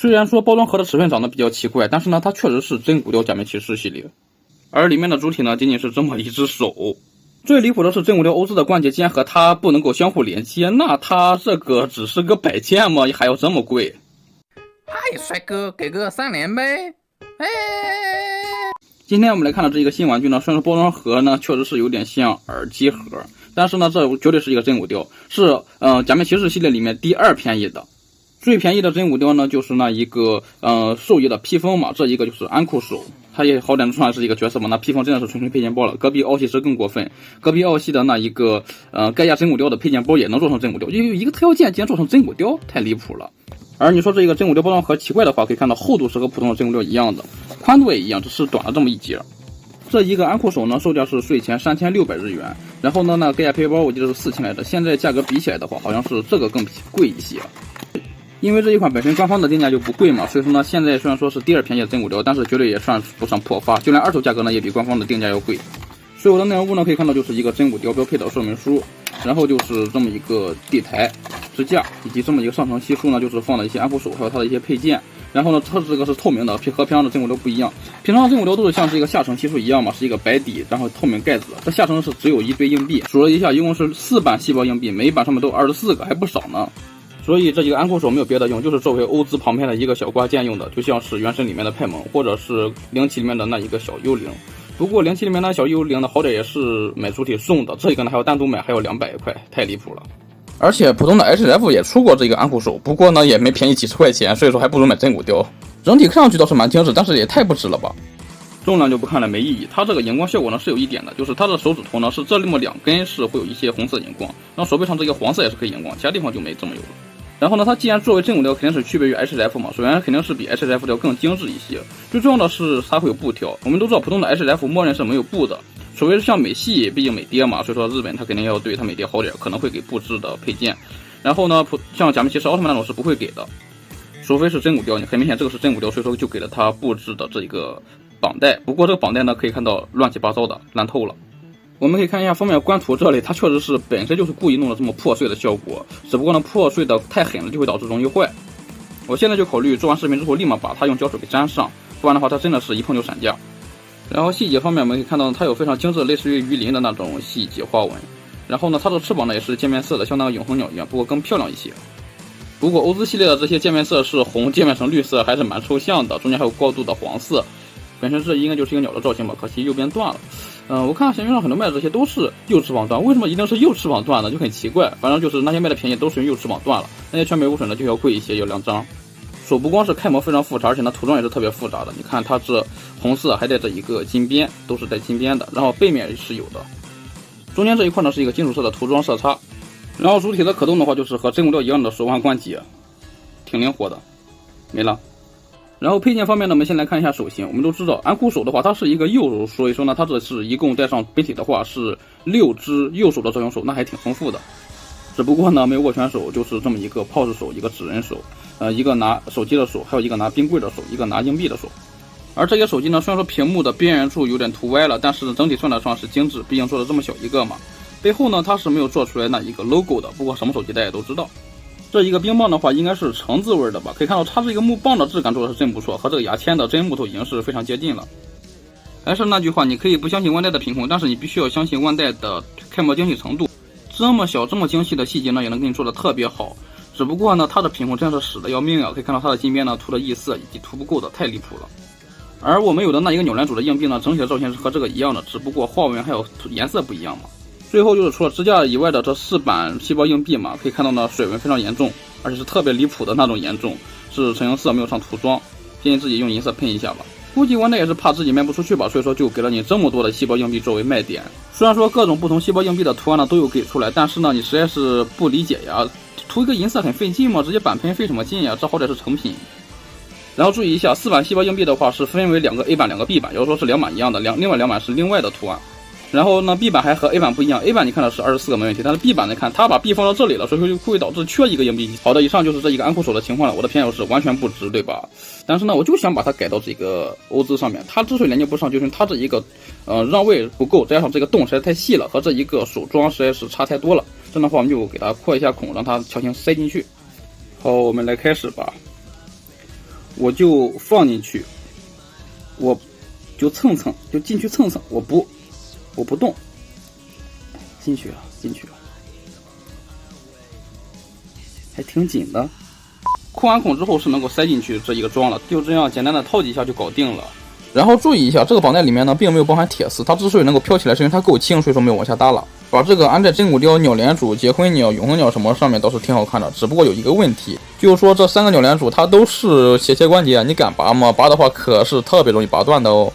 虽然说包装盒的尺寸长得比较奇怪，但是呢，它确实是真骨雕假面骑士系列，而里面的主体呢，仅仅是这么一只手。最离谱的是真骨雕欧兹的关节竟然和它不能够相互连接，那它这个只是个摆件吗？还要这么贵？嗨，帅哥，给个3连呗！哎，今天我们来看的这一个新玩具呢，虽然说包装盒呢确实是有点像耳机盒，但是呢，这绝对是一个真骨雕，是假面骑士系列里面第2便宜的。最便宜的真骨雕呢，就是那一个兽医的披风嘛，这一个就是安库手，它也好歹算是一个角色嘛，那披风真的是纯纯配件包了。隔壁奥系是更过分，隔壁奥系的那一个盖亚真骨雕的配件包也能做成真骨雕，就一个特效件竟然做成真骨雕，太离谱了。而你说这个真骨雕包装盒奇怪的话，可以看到厚度是和普通的真骨雕一样的，宽度也一样，只是短了这么一截。这一个安库手呢，售价是税前3600日元，然后呢，那盖亚配包我记得是4000来着，现在价格比起来的话，好像是这个更贵一些。因为这一款本身官方的定价就不贵嘛，所以说呢，现在虽然说是第2便宜的真骨雕，但是绝对也算不上破发，就连二手价格呢也比官方的定价要贵。所有的内容物呢可以看到就是一个真骨雕标配的说明书，然后就是这么一个地台、支架，以及这么一个上层系数呢，就是放了一些安抚手还有它的一些配件。然后呢，它这个是透明的，和平常的真骨雕不一样。平常的真骨雕都是像是一个下层系数一样嘛，是一个白底，然后透明盖子。这下层是只有一堆硬币，数了一下，一共是4板细胞硬币，每一板上面都有24个，还不少呢。所以这一个安库手没有别的用，就是作为欧兹旁边的一个小挂件用的，就像是原神里面的派蒙，或者是灵奇里面的那一个小幽灵。不过灵奇里面的小幽灵呢，好歹也是买主体送的，这个呢还要单独买，还要200块，太离谱了。而且普通的 HF 也出过这个安库手，不过呢也没便宜几十块钱，所以说还不如买真骨雕。整体看上去倒是蛮精致，但是也太不值了吧。重量就不看了，没意义。它这个荧光效果呢是有一点的，就是它的手指头呢是这么2根是会有一些红色荧光，然后手背上这个黄色也是可以荧光，其他地方就没这么有了。然后呢，它既然作为真骨雕，肯定是区别于 HF 嘛，首先肯定是比 HF 雕更精致一些。最重要的是它会有布条，我们都知道普通的 HF 默认是没有布的，除非是像美系，毕竟美爹嘛，所以说日本它肯定要对它美爹好点，可能会给布置的配件。然后呢，像假面骑士奥特曼那种是不会给的，除非是真骨雕，你很明显这个是真骨雕，所以说就给了它布置的这一个绑带。不过这个绑带呢，可以看到乱七八糟的，烂透了。我们可以看一下封面官图，这里它确实是本身就是故意弄了这么破碎的效果，只不过呢破碎的太狠了，就会导致容易坏。我现在就考虑做完视频之后立马把它用胶水给粘上，不然的话它真的是一碰就散架。然后细节方面我们可以看到它有非常精致类似于鱼鳞的那种细节花纹，然后呢它的翅膀呢也是渐变色的，像那个永恒鸟一样，不过更漂亮一些。不过欧兹系列的这些渐变色是红渐变成绿色，还是蛮抽象的，中间还有高度的黄色。本身这应该就是一个鸟的造型吧，可惜右边断了。我看闲鱼上很多卖的这些都是右翅膀断，为什么一定是右翅膀断呢？就很奇怪。反正就是那些卖的便宜都是用右翅膀断了，那些全美无损的就要贵一些，要2张。手不光是开模非常复杂，而且呢涂装也是特别复杂的。你看它这红色还带着一个金边，都是带金边的，然后背面也是有的。中间这一块呢是一个金属色的涂装色差，然后主体的可动的话就是和真骨雕一样的手腕关节，挺灵活的。没了。然后配件方面呢，我们先来看一下手型。我们都知道安库手的话，它是一个右手，所以说呢，它这是一共带上本体的话是6只右手的照相手，那还挺丰富的。只不过呢，没有握拳手，就是这么一个 pose 手，一个指人手，一个拿手机的手，还有一个拿冰柜的手，一个拿硬币的手。而这些手机呢，虽然说屏幕的边缘处有点涂歪了，但是整体算得上是精致，毕竟做了这么小一个嘛。背后呢，它是没有做出来那一个 logo 的，不过什么手机大家都知道。这一个冰棒的话应该是橙子味的吧，可以看到它这个木棒的质感做的是真不错，和这个牙签的真木头已经是非常接近了。还是那句话，你可以不相信万代的品控，但是你必须要相信万代的开模精细程度。这么小这么精细的细节呢，也能给你做的特别好。只不过呢，它的品控真是使得要命啊！可以看到它的金边呢涂的异色以及涂不够的太离谱了。而我们有的那一个鸟男主的硬币呢，整体的造型是和这个一样的，只不过花纹还有颜色不一样嘛。最后就是除了支架以外的这4板细胞硬币嘛，可以看到呢水纹非常严重，而且是特别离谱的那种严重，是成型色没有上涂装，建议自己用银色喷一下吧。估计万代也是怕自己卖不出去吧，所以说就给了你这么多的细胞硬币作为卖点。虽然说各种不同细胞硬币的图案呢都有给出来，但是呢你实在是不理解呀，涂一个银色很费劲吗？直接板喷费什么劲呀？这好歹是成品。然后注意一下，4板细胞硬币的话是分为2个 A 板2个 B 板，也就是说是2板一样的，另外2板是另外的图案。然后呢 B 版还和 A 版不一样， A 版你看的是24个没问题，但是 B 版你看它把 B 放到这里了，所以说就会导致缺一个硬币。好的，以上就是这一个安库手的情况了，我的偏友是完全不值，对吧？但是呢我就想把它改到这个欧兹上面，它之所以连接不上，就是它这一个让位不够，再加上这个洞实在太细了，和这一个手装实在是差太多了。这样的话我们就给它扩一下孔，让它强行塞进去。好，我们来开始吧。我就放进去，我就蹭蹭，就进去蹭蹭，我不动，进去了，还挺紧的。扩完孔之后是能够塞进去这一个桩了，就这样简单的套几下就搞定了。然后注意一下，这个绑带里面呢并没有包含铁丝，它之所以能够飘起来，是因为它够轻，所以说没有往下耷拉。把这个安在真骨雕、鸟联主、结婚鸟、永恒鸟什么上面倒是挺好看的，只不过有一个问题，就是说这3个鸟联主它都是斜关节，你敢拔吗？拔的话可是特别容易拔断的哦。